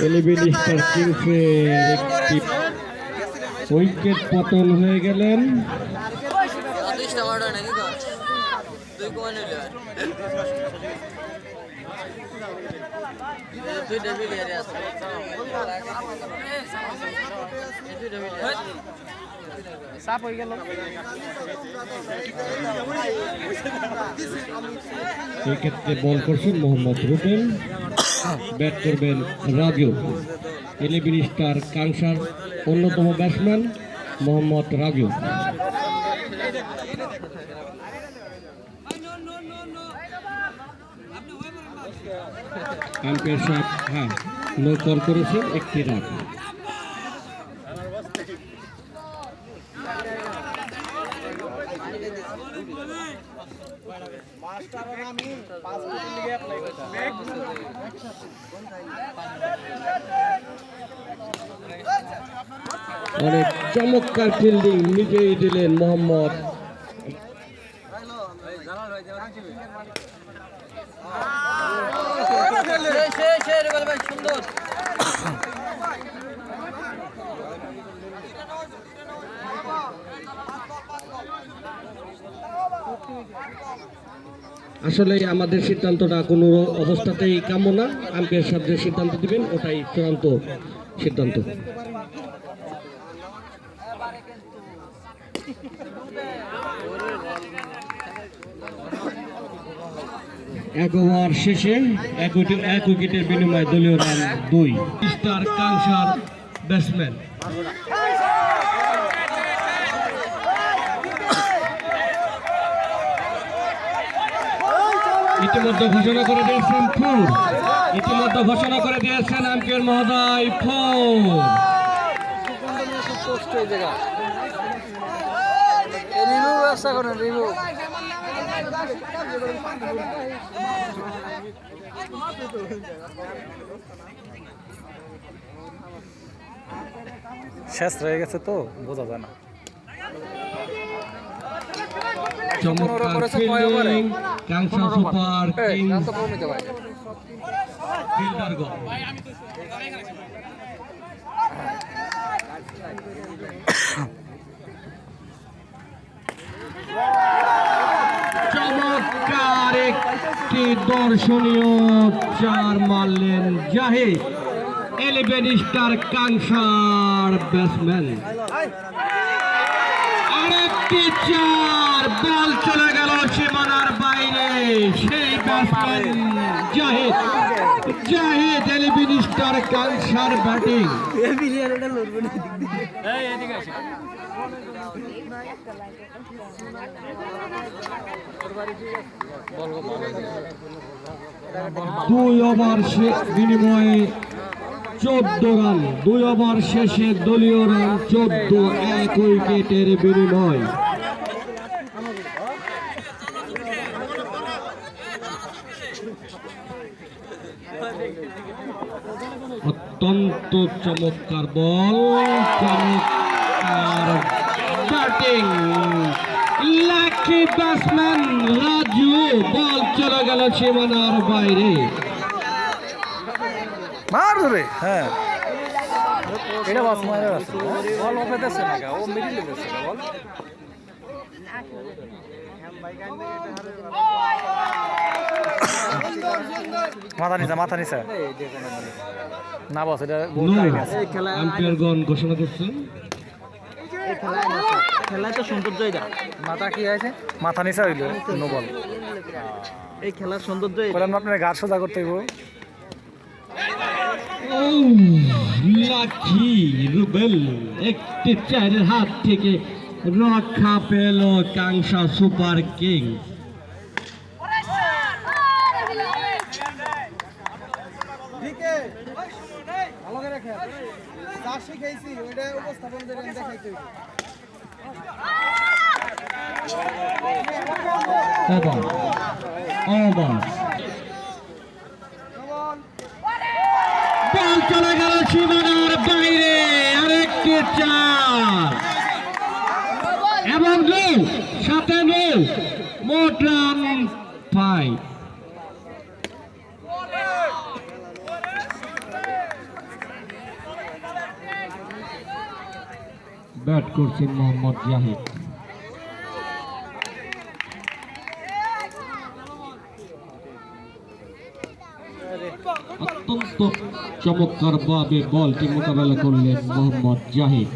11 star কিংসের একটি wicket পতন হয়ে গেলেন। এক্ষেত্রে বল করছেন মোহাম্মদ রুবেল, ব্যাট করবেন রাজু। 11 স্টার কাংসার অন্যতম ব্যাটসম্যান মোহাম্মদ রাজু। আম্পায়ার সাহেব হ্যাঁ নো কল করেছে, একটি রান। অনেক চমৎকার ফিল্ডিং নিজেই দিলেন মোহাম্মদ। আসলে আমাদের সিদ্ধান্তটা কোনো অবস্থাতেই কাম্য না। আম্পায়ার সাহেব যে সিদ্ধান্ত দিবেন ওটাই চূড়ান্ত সিদ্ধান্ত। এক ওভার শেষে এক উইকেটের বিনিময়ে দলীয় রান 2। স্টার কাংসার ব্যাটসম্যান ইতিমধ্যে ঘোষণা করে দিয়েছেন ফোর। ইতিমধ্যে ঘোষণা করে দিয়েছেন আম্পায়ার মহোদয় ফোর। শেষ রয়ে গেছে তো বোঝা যায় না। চমৎকার fielding Kanksa super Kings fielder গোল। চমৎকার একটি দর্শনীয় চার মারলেন জাহিদ, 11 স্টার কাংসার ব্যাটসম্যান। আরেকটি চার, বল চলে গেল সীমানার বাইরে। সেই ব্যাটসম্যান জাহিদ 11 স্টার কাংসার ব্যাটিং। দুই ওভার বিনিময়ে 14 রান। 2 ওভার শেষে দলীয় রান 14, 1 উইকেটের বিনিময়। অত্যন্ত চমৎকার বল, চমৎকার ব্যাটিং। লাকি ব্যাটসম্যান রাজু, বল চলে গেল সীমানার বাইরে। মার ধরে হ্যাঁ এটা বাস মারা আছে বল ওপরে দেছে না ও মিডলে দেছে বল মাথা নিচে না বস এটা গোল লাইন আছে। এই খেলা আম্পায়ার গণ ঘোষণা করছেন এই খেলায় তো সৌন্দর্যই দা। মাথা কি আছে মাথা নিচে হইল নো বল। এই খেলার সৌন্দর্যই বলেন আপনার গাছ সোজা করতে হইব। লাকি রুবেল একটি চারের হাত থেকে রক্ষা পেল কাংসা সুপার কিংস। বল চলে গেল সীমানার বাইরে, আরেকটি চার এবং সাথে মোট রান 5। ব্যাট করছেন মোহাম্মদ জাহিদ। অত্যন্ত চমৎকার ভাবে বলটি মোকাবেলা করলেন মোহাম্মদ জাহিদ।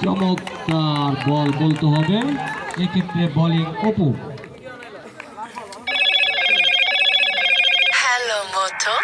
চমৎকার বল বলতে হবে, এক্ষেত্রে বোলিং অপু। Hello, Moto.